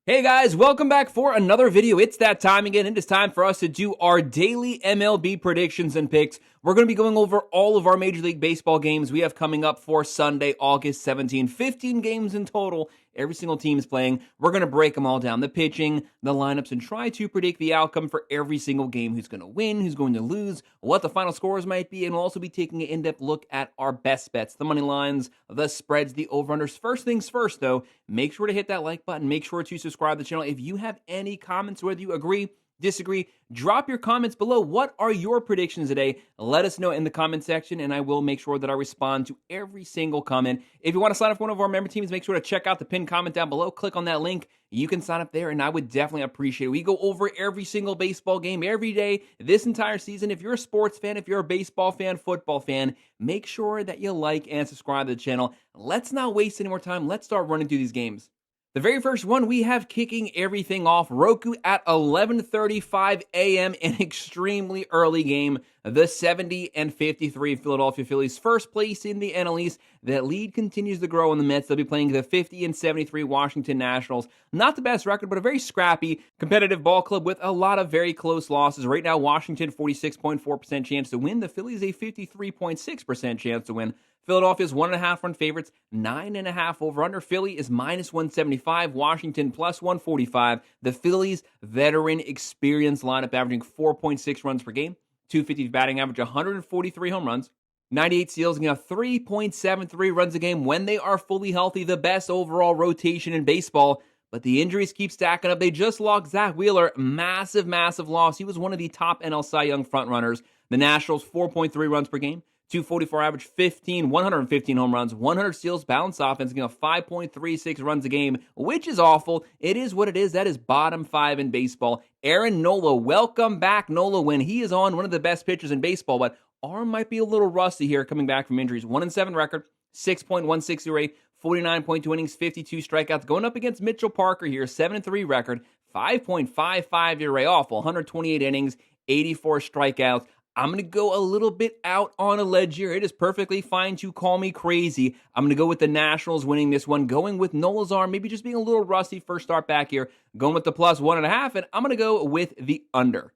Hey guys, welcome back for another video. It's that time again. It is time for us to do our daily MLB predictions and picks. We're going to be going over all of our Major League Baseball games we have coming up for Sunday, August 17. 15 games in total. Every single team is playing. We're going to break them all down, the pitching, the lineups, and try to predict the outcome for every single game. Who's going to win, who's going to lose, what the final scores might be, and we'll also be taking an in-depth look at our best bets, the money lines, the spreads, the over-unders. First things first, though, make sure to hit that like button. Make sure to subscribe to the channel. If you have any comments, whether you agree, disagree, drop your comments below. What are your predictions today? Let us know in the comment section, and I will make sure that I respond to every single comment. If you want to sign up for one of our member teams, make sure to check out the pinned comment down below. Click on that link. You can sign up there, and I would definitely appreciate it. We go over every single baseball game every day this entire season. If you're a sports fan, if you're a baseball fan, football fan, make sure that you like and subscribe to the channel. Let's not waste any more time. Let's start running through these games. The very first one we have kicking everything off, Roku at 11:35 a.m., an extremely early game. The 70 and 53 Philadelphia Phillies, first place in the NL East. That lead continues to grow in the Mets. They'll be playing the 50 and 73 Washington Nationals. Not the best record, but a very scrappy, competitive ball club with a lot of very close losses. Right now, Washington, 46.4% chance to win. The Phillies, a 53.6% chance to win. Philadelphia's 1.5 run favorites, 9.5 over under. Philly is minus 175, Washington plus 145. The Phillies veteran experience lineup averaging 4.6 runs per game, 250 batting average, 143 home runs, 98 steals, and 3.73 runs a game when they are fully healthy. The best overall rotation in baseball. But the injuries keep stacking up. They just lost Zach Wheeler. Massive loss. He was one of the top NL Cy Young frontrunners. The Nationals, 4.3 runs per game. 244 average, 115 home runs, 100 steals, balanced offense, 5.36 runs a game, which is awful. It is what it is. That is bottom 5 in baseball. Aaron Nola, welcome back, Nola, when he is on, one of the best pitchers in baseball, but arm might be a little rusty here coming back from injuries. 1-7 record, 6.16 ERA, 49.2 innings, 52 strikeouts. Going up against Mitchell Parker here, 7-3 record, 5.55 ERA, awful, 128 innings, 84 strikeouts. I'm going to go a little bit out on a ledge here. It is perfectly fine to call me crazy. I'm going to go with the Nationals winning this one, going with Nola's arm, maybe just being a little rusty first start back here, going with the plus 1.5, and I'm going to go with the under.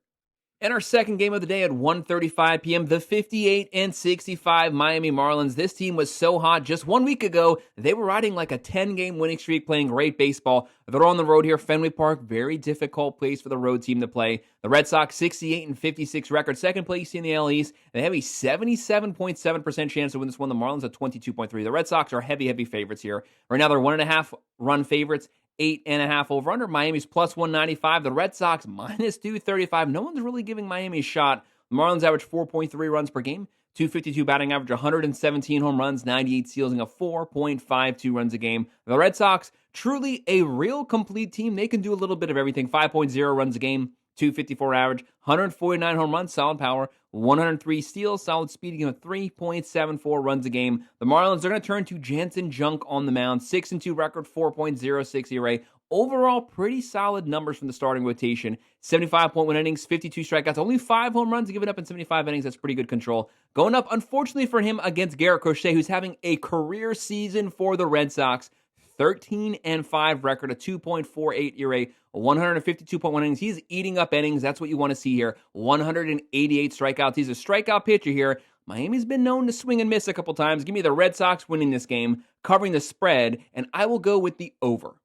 And our second game of the day at 1:35 p.m., the 58 and 65 Miami Marlins. This team was so hot just 1 week ago. They were riding like a 10-game winning streak, playing great baseball. They're on the road here, Fenway Park, very difficult place for the road team to play. The Red Sox, 68 and 56 record, second place in the AL East. They have a 77.7% chance to win this one. The Marlins at 22.3. The Red Sox are heavy favorites here. Right now, they're 1.5 run favorites. 8.5 over under. Miami's plus 195. The Red Sox minus 235. No one's really giving Miami a shot. The Marlins average 4.3 runs per game, 252 batting average, 117 home runs, 98 steals, and 4.52 runs a game. The Red Sox, truly a real complete team. They can do a little bit of everything. 5.0 runs a game, 254 average, 149 home runs, solid power, 103 steals, solid speed, 3.74 runs a game. The Marlins are going to turn to Jansen Junk on the mound, 6-2 record, 4.06 ERA. Overall, pretty solid numbers from the starting rotation. 75.1 innings, 52 strikeouts, only 5 home runs given up in 75 innings. That's pretty good control. Going up, unfortunately for him, against Garrett Crochet, who's having a career season for the Red Sox. 13-5 record, a 2.48 ERA, 152.1 innings. He's eating up innings. That's what you want to see here. 188 strikeouts. He's a strikeout pitcher here. Miami's been known to swing and miss a couple times. Give me the Red Sox winning this game, covering the spread, and I will go with the over.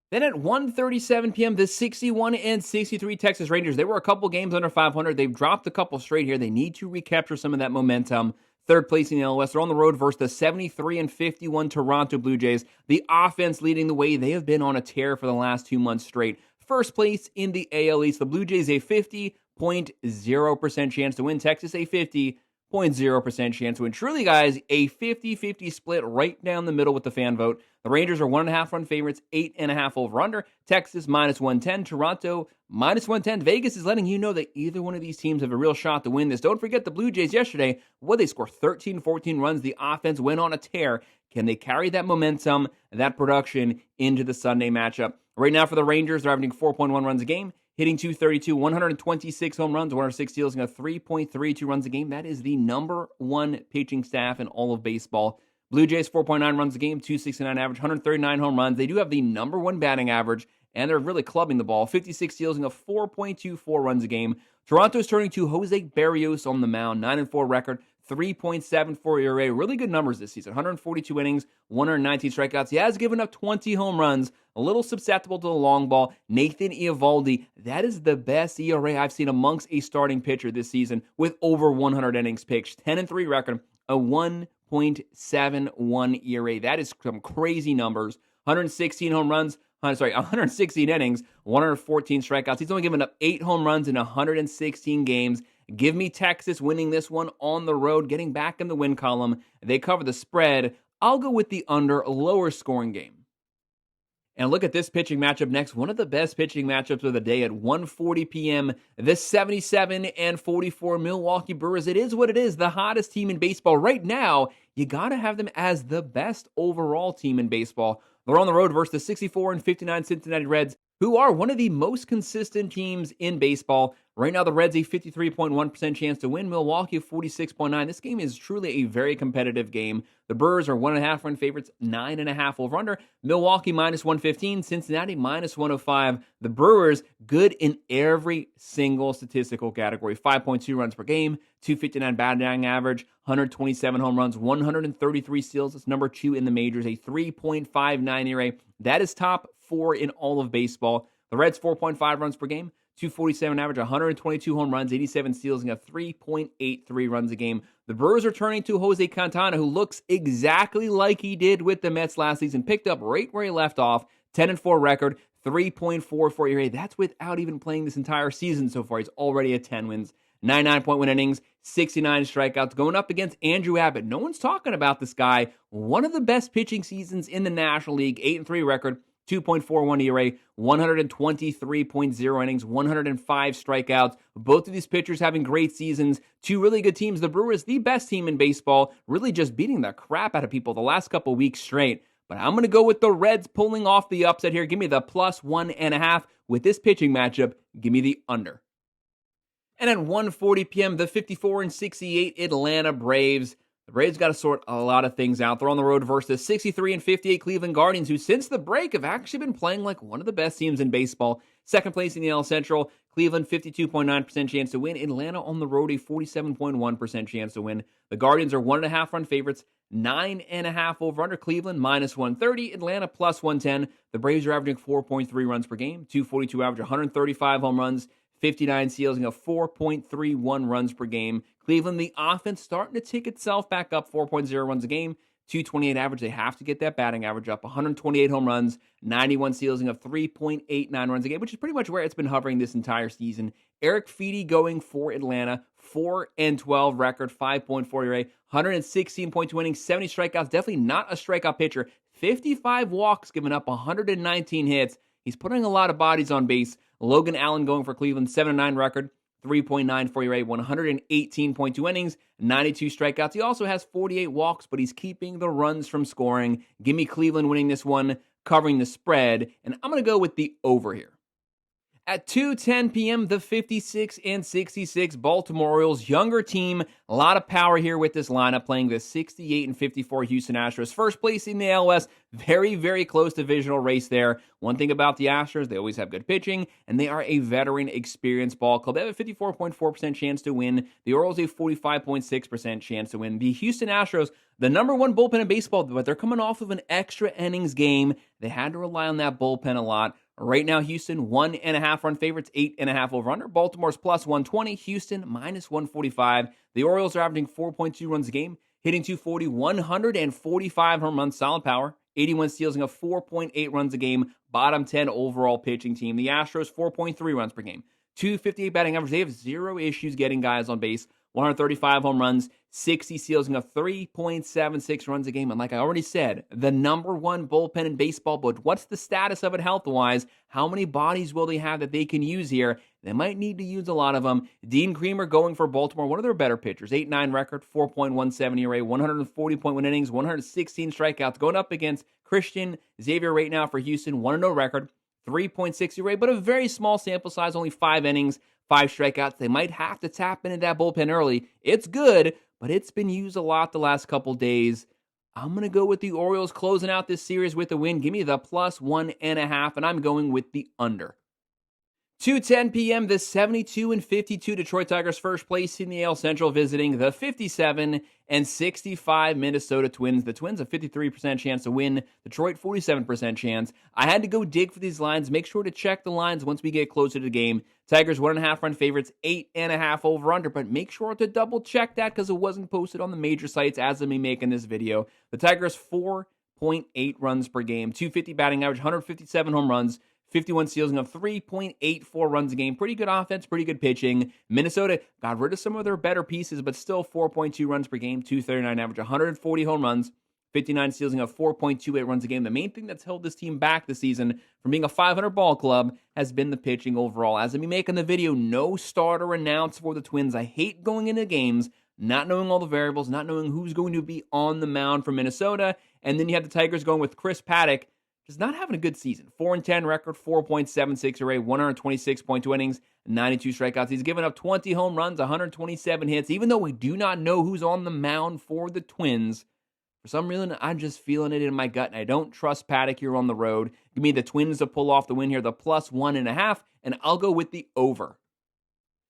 Then at 1:37 p.m., the 61 and 63 Texas Rangers. They were a couple games under 500. They've dropped a couple straight here. They need to recapture some of that momentum. Third place in the NL West. They're on the road versus the 73 and 51 Toronto Blue Jays. The offense leading the way. They have been on a tear for the last 2 months straight. First place in the AL East. The Blue Jays a 50.0% chance to win. Texas a 50.0% chance to win. Truly, guys, a 50-50 split right down the middle with the fan vote. The Rangers are 1.5 run favorites, 8.5 over under. Texas minus 110. Toronto minus 110. Vegas is letting you know that either one of these teams have a real shot to win this. Don't forget the Blue Jays yesterday. They score 13, 14 runs. The offense went on a tear. Can they carry that momentum, that production into the Sunday matchup? Right now for the Rangers, they're averaging 4.1 runs a game, hitting 232, 126 home runs, 106 steals, and 3.32 runs a game. That is the number one pitching staff in all of baseball. Blue Jays, 4.9 runs a game, 269 average, 139 home runs. They do have the number one batting average and they're really clubbing the ball. 56 steals and a 4.24 runs a game. Toronto's turning to Jose Barrios on the mound, 9-4 record, 3.74 ERA. Really good numbers this season. 142 innings, 119 strikeouts. He has given up 20 home runs, a little susceptible to the long ball. Nathan Eovaldi, that is the best ERA I've seen amongst a starting pitcher this season with over 100 innings pitched. 10-3 record, a 1.71 ERA. That is some crazy numbers. 116 home runs. 116 innings, 114 strikeouts. He's only given up 8 home runs in 116 games. Give me Texas winning this one on the road, getting back in the win column. They cover the spread. I'll go with the under, a lower scoring game. And look at this pitching matchup next. One of the best pitching matchups of the day at 1:40 p.m. The 77-44 Milwaukee Brewers. It is what it is, the hottest team in baseball. Right now, you got to have them as the best overall team in baseball. They're on the road versus the 64-59 Cincinnati Reds, who are one of the most consistent teams in baseball. Right now, the Reds a 53.1% chance to win. Milwaukee a 46.9%. This game is truly a very competitive game. The Brewers are 1.5 run favorites, 9.5 over under. Milwaukee minus 115, Cincinnati minus 105. The Brewers good in every single statistical category. 5.2 runs per game, 259 batting average, 127 home runs, 133 steals. That's number 2 in the majors, a 3.59 ERA. That is top 4 in all of baseball. The Reds 4.5 runs per game, 247 average, 122 home runs, 87 steals, and a 3.83 runs a game. The Brewers are turning to Jose Quintana, who looks exactly like he did with the Mets last season. Picked up right where he left off. 10-4 record, 3.44 ERA. That's without even playing this entire season so far. He's already at 10 wins, 99.1 innings, 69 strikeouts, going up against Andrew Abbott. No one's talking about this guy. One of the best pitching seasons in the National League, 8-3 record, 2.41 ERA, 123.0 innings, 105 strikeouts. Both of these pitchers having great seasons. 2 really good teams. The Brewers, the best team in baseball, really just beating the crap out of people the last couple weeks straight. But I'm going to go with the Reds pulling off the upset here. Give me the plus 1.5 with this pitching matchup. Give me the under. And at 1:40 p.m., the 54-68 Atlanta Braves. The Braves got to sort a lot of things out. They're on the road versus 63-58 Cleveland Guardians, who since the break have actually been playing like one of the best teams in baseball. Second place in the NL Central. Cleveland, 52.9% chance to win. Atlanta on the road, a 47.1% chance to win. The Guardians are 1.5 run favorites, 9.5 over under. Cleveland, minus 130. Atlanta, plus 110. The Braves are averaging 4.3 runs per game, 242 average, 135 home runs, 59 steals, and a 4.31 runs per game. Cleveland, the offense starting to tick itself back up, 4.0 runs a game, 228 average. They have to get that batting average up. 128 home runs, 91 steals, and a 3.89 runs a game, which is pretty much where it's been hovering this entire season. Eric Feedy going for Atlanta, 4-12 record, 5.4 ERA, 116.2 innings, 70 strikeouts. Definitely not a strikeout pitcher. 55 walks, giving up 119 hits. He's putting a lot of bodies on base. Logan Allen going for Cleveland, 7-9 record, 3.94 ERA, 118.2 innings, 92 strikeouts. He also has 48 walks, but he's keeping the runs from scoring. Give me Cleveland winning this one, covering the spread, and I'm going to go with the over here. At 2:10 p.m., the 56-66 Baltimore Orioles, younger team, a lot of power here with this lineup, playing the 68-54 Houston Astros. First place in the AL West, very, very close divisional race there. One thing about the Astros, they always have good pitching, and they are a veteran, experienced ball club. They have a 54.4% chance to win. The Orioles, a 45.6% chance to win. The Houston Astros, the number 1 bullpen in baseball, but they're coming off of an extra innings game. They had to rely on that bullpen a lot. Right now, Houston, 1.5 run favorites, 8.5 over under. Baltimore's plus 120, Houston minus 145. The Orioles are averaging 4.2 runs a game, hitting 240, 145 home runs, solid power, 81 steals, and a 4.8 runs a game. Bottom 10 overall pitching team. The Astros, 4.3 runs per game, 258 batting average. They have 0 issues getting guys on base. 135 home runs, 60 steals, and a 3.76 runs a game. And like I already said, the number 1 bullpen in baseball, but what's the status of it health-wise? How many bodies will they have that they can use here? They might need to use a lot of them. Dean Creamer going for Baltimore, one of their better pitchers. 8-9 record, 4.17 ERA, 140.1 innings, 116 strikeouts. Going up against Christian Xavier right now for Houston, 1-0 record, 3.6 ERA, but a very small sample size, only 5 innings. 5 strikeouts. They might have to tap into that bullpen early. It's good, but it's been used a lot the last couple days. I'm going to go with the Orioles closing out this series with a win. Give me the +1.5, and I'm going with the under. 2:10 p.m., the 72-52 Detroit Tigers first place in the AL Central visiting the 57-65 Minnesota Twins. The Twins a 53% chance to win, Detroit 47% chance. I had to go dig for these lines. Make sure to check the lines once we get closer to the game. Tigers 1.5 run favorites, 8.5 over under, but make sure to double check that because it wasn't posted on the major sites as of me making this video. The Tigers 4.8 runs per game, 250 batting average, 157 home runs, 51 steals, and a 3.84 runs a game. Pretty good offense, pretty good pitching. Minnesota got rid of some of their better pieces, but still 4.2 runs per game, 239 average, 140 home runs, 59 steals, and a 4.28 runs a game. The main thing that's held this team back this season from being a 500 ball club has been the pitching overall. As of me making the video, no starter announced for the Twins. I hate going into games, not knowing all the variables, not knowing who's going to be on the mound for Minnesota. And then you have the Tigers going with Chris Paddock, just not having a good season. 4-10 record, 4.76 ERA, 126.2 innings, 92 strikeouts. He's given up 20 home runs, 127 hits. Even though we do not know who's on the mound for the Twins, for some reason, I'm just feeling it in my gut, and I don't trust Paddock here on the road. Give me the Twins to pull off the win here, the +1.5, and I'll go with the over.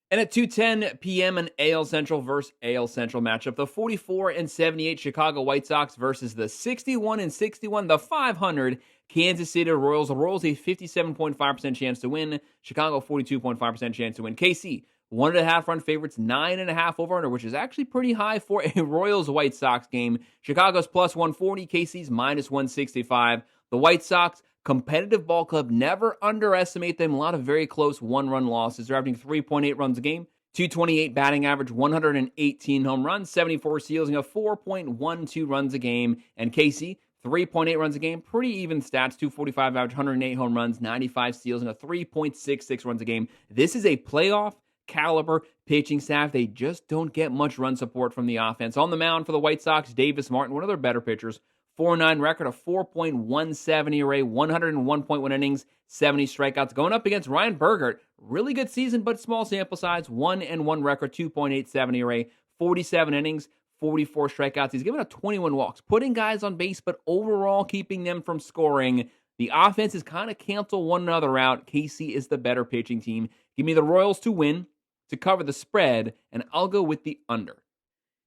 And at 2:10 p.m., an AL Central versus AL Central matchup. The 44-78 Chicago White Sox versus the 61-61, the 500 Kansas City Royals. The Royals a 57.5% chance to win. Chicago 42.5% chance to win. KC 1.5 run favorites, 9.5 over under, which is actually pretty high for a Royals White Sox game. Chicago's +140, KC's -165. The White Sox, competitive ball club, never underestimate them. A lot of very close one-run losses. They're averaging 3.8 runs a game, 228 batting average, 118 home runs, 74 steals, and a 4.12 runs a game. And KC, 3.8 runs a game, pretty even stats, 245 average, 108 home runs, 95 steals, and a 3.66 runs a game. This is a playoff caliber pitching staff. They just don't get much run support from the offense. On the mound for the White Sox, Davis Martin, one of their better pitchers, 4.9 record, a 4.17 ERA, 101.1 innings, 70 strikeouts. Going up against Ryan Bergert, really good season, but small sample size, 1-1 record, 2.87 ERA, 47 innings, 44 strikeouts. He's given up 21 walks, putting guys on base, but overall keeping them from scoring. The offenses kind of cancel one another out. KC is the better pitching team. Give me the Royals to win, to cover the spread, and I'll go with the under.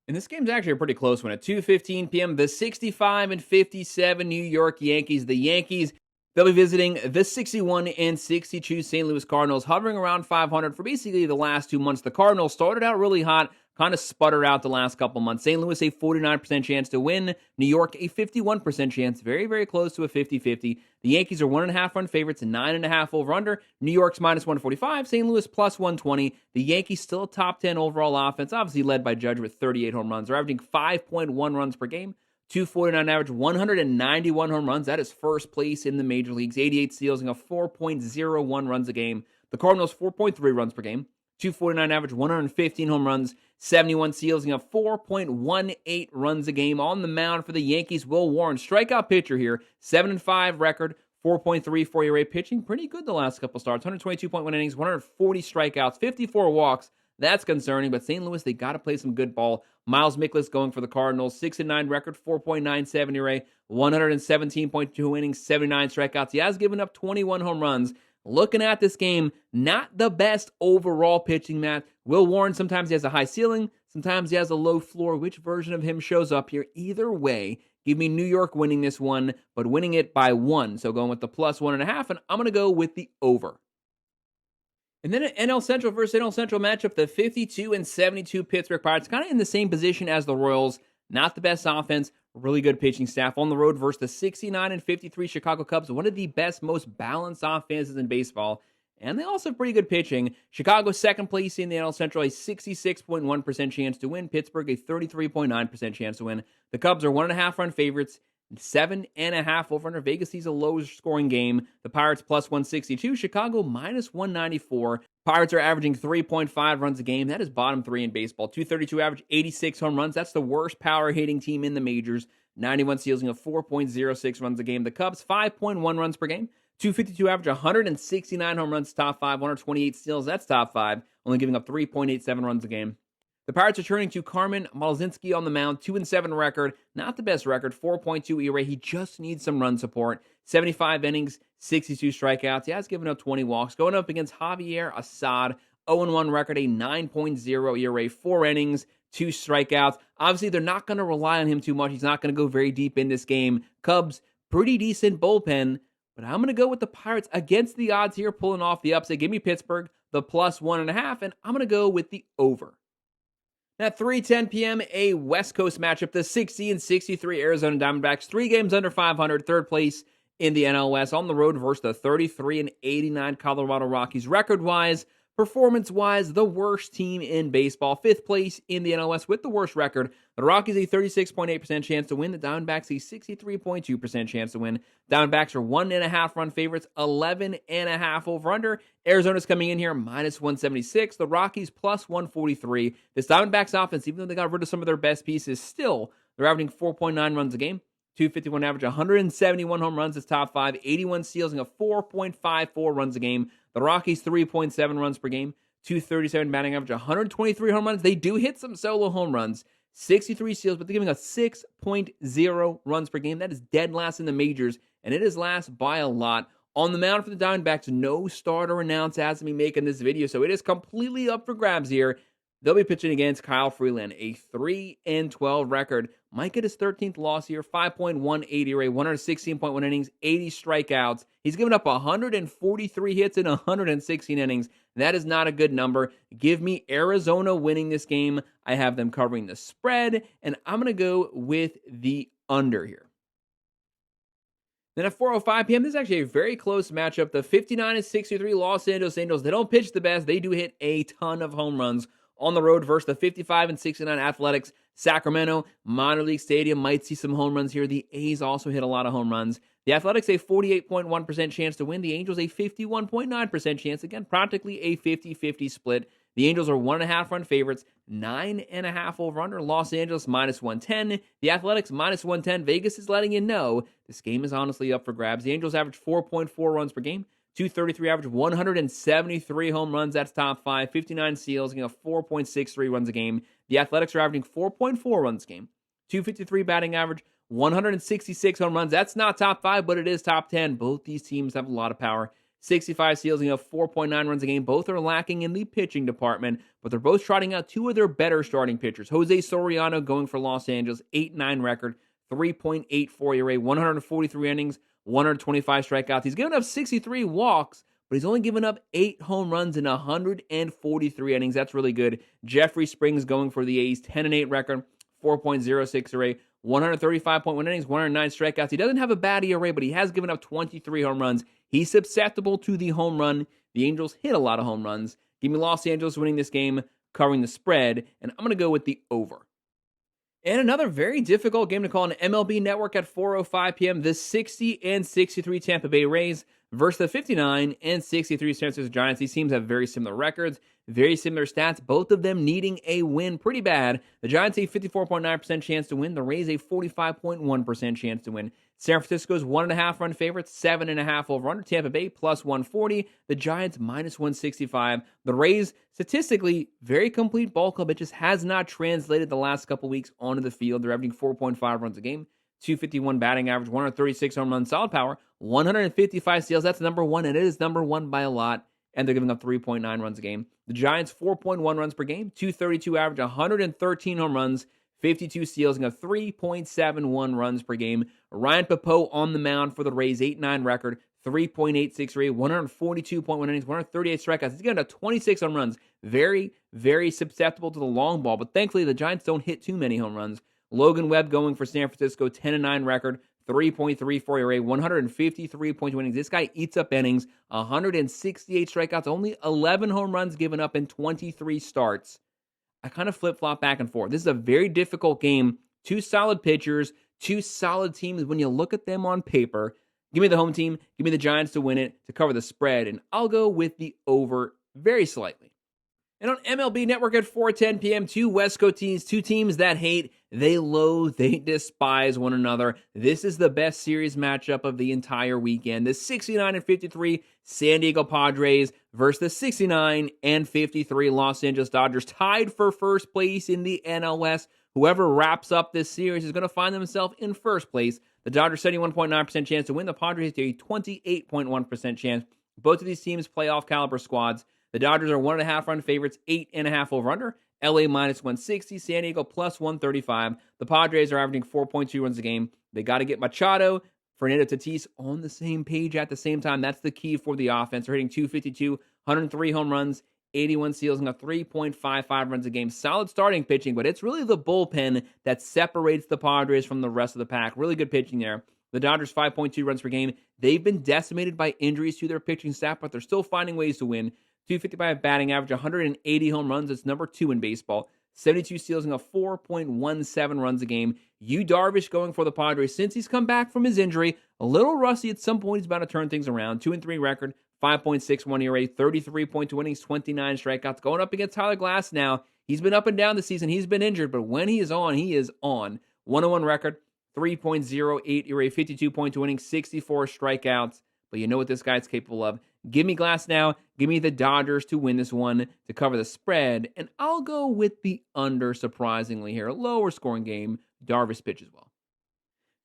And this game's actually a pretty close one. At 2:15 p.m., the 65-57 New York Yankees. The Yankees, they'll be visiting the 61-62 St. Louis Cardinals, hovering around 500 for basically the last 2 months. The Cardinals started out really hot, kind of sputtered out the last couple months. St. Louis, a 49% chance to win. New York, a 51% chance. Very, very close to a 50-50. The Yankees are 1.5 run favorites and 9.5 over under. New York's -145. St. Louis +120. The Yankees still a top 10 overall offense, obviously led by Judge with 38 home runs. They're averaging 5.1 runs per game. 249 average, 191 home runs. That is first place in the major leagues. 88 steals and a 4.01 runs a game. The Cardinals, 4.3 runs per game. 249 average, 115 home runs, 71 steals, and a 4.18 runs a game. On the mound for the Yankees, Will Warren, strikeout pitcher here, 7-5 record, 4.34 ERA, pitching pretty good the last couple starts, 122.1 innings, 140 strikeouts, 54 walks. That's concerning, but St. Louis, they got to play some good ball. Miles Mikolas going for the Cardinals, 6-9 record, 4.97 ERA, 117.2 innings, 79 strikeouts. He has given up 21 home runs. Looking at this game, not the best overall pitching, Matt. Will Warren, sometimes he has a high ceiling, sometimes he has a low floor. Which version of him shows up here? Either way, give me New York winning this one, but winning it by 1. So going with the +1.5, and I'm going to go with the over. And then an NL Central versus NL Central matchup, the 52-72 Pittsburgh Pirates, kind of in the same position as the Royals. Not the best offense, really good pitching staff. On the road versus the 69-53 Chicago Cubs, one of the best, most balanced offenses in baseball. And they also have pretty good pitching. Chicago second place in the NL Central, a 66.1% chance to win. Pittsburgh, a 33.9% chance to win. The Cubs are 1.5 run favorites, 7.5 over under. Vegas sees a low scoring game. The Pirates +162. Chicago -194. Pirates are averaging 3.5 runs a game. That is bottom 3 in baseball. 232 average, 86 home runs. That's the worst power hitting team in the majors. 91 steals and a 4.06 runs a game. The Cubs 5.1 runs per game. 252 average, 169 home runs, top 5. 128 steals, that's top 5. Only giving up 3.87 runs a game. The Pirates are turning to Carmen Malzinski on the mound, 2-7 record, not the best record, 4.2 ERA. He just needs some run support. 75 innings, 62 strikeouts. He has given up 20 walks. Going up against Javier Assad, 0-1 record, a 9.0 ERA, 4 innings, 2 strikeouts. Obviously, they're not going to rely on him too much. He's not going to go very deep in this game. Cubs, pretty decent bullpen, but I'm going to go with the Pirates against the odds here, pulling off the upset. Give me Pittsburgh, the plus 1.5, and I'm going to go with the over. At 3:10 p.m., a West Coast matchup. The 60-63 Arizona Diamondbacks, 3 games under 500, third place in the NL West, on the road versus the 33-89 Colorado Rockies. Record-wise, performance-wise, the worst team in baseball. 5th place in the NL West with the worst record. The Rockies a 36.8% chance to win. The Diamondbacks a 63.2% chance to win. Diamondbacks are 1.5 run favorites, 11.5 over-under. Arizona's coming in here minus 176. The Rockies plus 143. This Diamondbacks offense, even though they got rid of some of their best pieces, still they're averaging 4.9 runs a game. 251 average, 171 home runs is top 5, 81 steals, and a 4.54 runs a game. The Rockies 3.7 runs per game, 237 batting average, 123 home runs. They do hit some solo home runs, 63 steals, but they're giving us 6.0 runs per game. That is dead last in the majors, and it is last by a lot. On the mound for the Diamondbacks, no starter announced as of me making this video, so it is completely up for grabs here. They'll be pitching against Kyle Freeland, a 3-12 record. Might get his 13th loss here, 5.18 ERA, 116.1 innings, 80 strikeouts. He's given up 143 hits in 116 innings. That is not a good number. Give me Arizona winning this game. I have them covering the spread, and I'm going to go with the under here. Then at 4:05 p.m., this is actually a very close matchup. The 59-63 Los Angeles Angels, they don't pitch the best. They do hit a ton of home runs on the road versus the 55-69 Athletics. Sacramento, minor league stadium, might see some home runs here. The A's also hit a lot of home runs. The Athletics a 48.1% chance to win. The Angels a 51.9% chance. Again, practically a 50-50 split. The Angels are 1.5 run favorites, 9.5 over-under. Los Angeles minus 110. The Athletics minus 110. Vegas is letting you know this game is honestly up for grabs. The Angels average 4.4 runs per game. 233 average, 173 home runs. That's top 5. 59 steals, getting a 4.63 runs a game. The Athletics are averaging 4.4 runs a game. 253 batting average, 166 home runs. That's not top 5, but it is top 10. Both these teams have a lot of power. 65 steals, getting a 4.9 runs a game. Both are lacking in the pitching department, but they're both trotting out 2 of their better starting pitchers. Jose Soriano going for Los Angeles, 8-9 record, 3.84 ERA, 143 innings, 125 strikeouts. He's given up 63 walks, but he's only given up 8 home runs in 143 innings. That's really good. Jeffrey Springs going for the A's, 10-8 record, 4.06 ERA, 135.1 innings, 109 strikeouts. He doesn't have a bad ERA, but he has given up 23 home runs. He's susceptible to the home run. The Angels hit a lot of home runs. Give me Los Angeles winning this game, covering the spread, and I'm going to go with the over. And another very difficult game to call on MLB Network at 4:05 p.m. The 60-63 Tampa Bay Rays versus the 59-63 San Francisco Giants. These teams have very similar records, very similar stats, both of them needing a win pretty bad. The Giants a 54.9% chance to win. The Rays a 45.1% chance to win. San Francisco's 1.5 run favorites, 7.5 over-under. Tampa Bay plus 140. The Giants minus 165. The Rays, statistically, very complete ball club. It just has not translated the last couple weeks onto the field. They're averaging 4.5 runs a game, 251 batting average, 136 home runs, solid power, 155 steals. That's number 1, and it is number 1 by a lot. And they're giving up 3.9 runs a game. The Giants, 4.1 runs per game, 232 average, 113 home runs, 52 steals, and a 3.71 runs per game. Ryan Papeau on the mound for the Rays, 8-9 record, 3.86 rate, 142.1 innings, 138 strikeouts. He's getting a 26 home runs. Very, very susceptible to the long ball, but thankfully the Giants don't hit too many home runs. Logan Webb going for San Francisco, 10-9 record, 3.34 ERA, 153.2 innings. This guy eats up innings, 168 strikeouts, only 11 home runs given up in 23 starts. I kind of flip-flop back and forth. This is a very difficult game. 2 solid pitchers, 2 solid teams when you look at them on paper. Give me the home team. Give me the Giants to win it, to cover the spread, and I'll go with the over very slightly. And on MLB Network at 4:10 p.m., 2 West Coast teams, 2 teams that hate, they loathe, they despise one another. This is the best series matchup of the entire weekend. The 69-53 San Diego Padres versus the 69 and 53 Los Angeles Dodgers, tied for first place in the NL West. Whoever wraps up this series is going to find themselves in first place. The Dodgers 71.9% chance to win. The Padres a 28.1% chance. Both of these teams playoff caliber squads. The Dodgers are 1.5 run favorites, 8.5 over under. LA minus 160, San Diego plus 135. The Padres are averaging 4.2 runs a game. They got to get Machado, Fernando Tatis on the same page at the same time. That's the key for the offense. They're hitting 252, 103 home runs, 81 steals, and a 3.55 runs a game. Solid starting pitching, but it's really the bullpen that separates the Padres from the rest of the pack. Really good pitching there. The Dodgers 5.2 runs per game. They've been decimated by injuries to their pitching staff, but they're still finding ways to win. 255 batting average, 180 home runs. It's number 2 in baseball. 72 steals and a 4.17 runs a game. Yu Darvish going for the Padres since he's come back from his injury. A little rusty at some point. He's about to turn things around. 2-3 record, 5.61 ERA, 33.2 innings, 29 strikeouts. Going up against Tyler Glass now. He's been up and down this season. He's been injured, but when he is on, he is on. 101 record, 3.08 ERA, 52.2 innings, 64 strikeouts. But you know what this guy's capable of. Give me Glass now. Give me the Dodgers to win this one, to cover the spread. And I'll go with the under, surprisingly here. A lower scoring game. Darvish pitches well.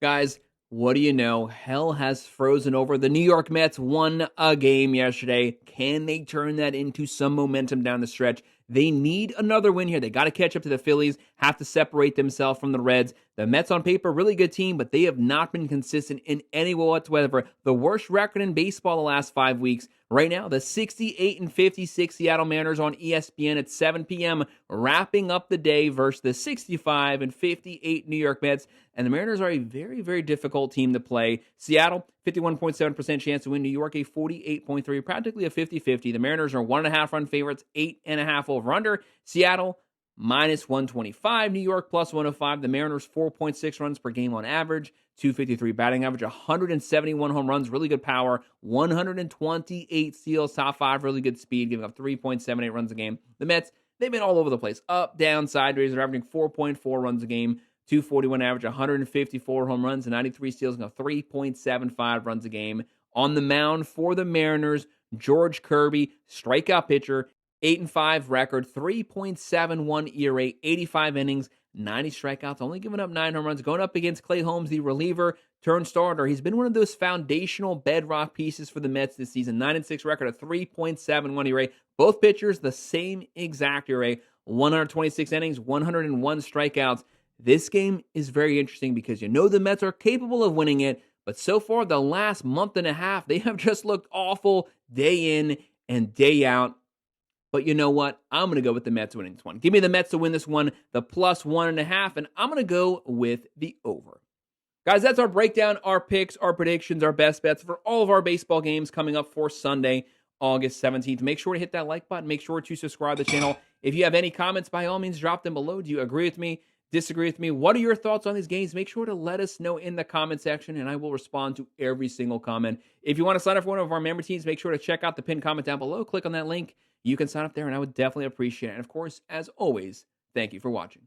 Guys, what do you know? Hell has frozen over. The New York Mets won a game yesterday. Can they turn that into some momentum down the stretch? They need another win here. They got to catch up to the Phillies, have to separate themselves from the Reds. The Mets on paper, really good team, but they have not been consistent in any way whatsoever. The worst record in baseball the last 5 weeks. Right now, the 68 and 56 Seattle Mariners on ESPN at 7 p.m. wrapping up the day versus the 65 and 58 New York Mets. And the Mariners are a very, very difficult team to play. Seattle, 51.7% chance to win. New York, a 48.3%, practically a 50-50. The Mariners are 1.5 run favorites, 8.5 over under. Seattle, minus 125. New York, plus 105. The Mariners, 4.6 runs per game on average. 253 batting average, 171 home runs, really good power, 128 steals, top 5, really good speed, giving up 3.78 runs a game. The Mets, they've been all over the place, up, down, sideways. They're averaging 4.4 runs a game, 241 average, 154 home runs, and 93 steals, and 3.75 runs a game. On the mound for the Mariners, George Kirby, strikeout pitcher, 8-5 record, 3.71 ERA, 85 innings, 90 strikeouts, only giving up 9 home runs. Going up against Clay Holmes, the reliever turned starter. He's been one of those foundational bedrock pieces for the Mets this season. 9-6 record, a 3.71 ERA. Both pitchers, the same exact ERA. 126 innings, 101 strikeouts. This game is very interesting because you know the Mets are capable of winning it, but so far the last month and a half, they have just looked awful day in and day out. But you know what? I'm going to go with the Mets winning this one. Give me the Mets to win this one, the plus 1.5, and I'm going to go with the over. Guys, that's our breakdown, our picks, our predictions, our best bets for all of our baseball games coming up for Sunday, August 17th. Make sure to hit that like button. Make sure to subscribe to the channel. If you have any comments, by all means, drop them below. Do you agree with me? Disagree with me? What are your thoughts on these games? Make sure to let us know in the comment section, and I will respond to every single comment. If you want to sign up for one of our member teams, make sure to check out the pinned comment down below. Click on that link. You can sign up there, and I would definitely appreciate it. And, of course, as always, thank you for watching.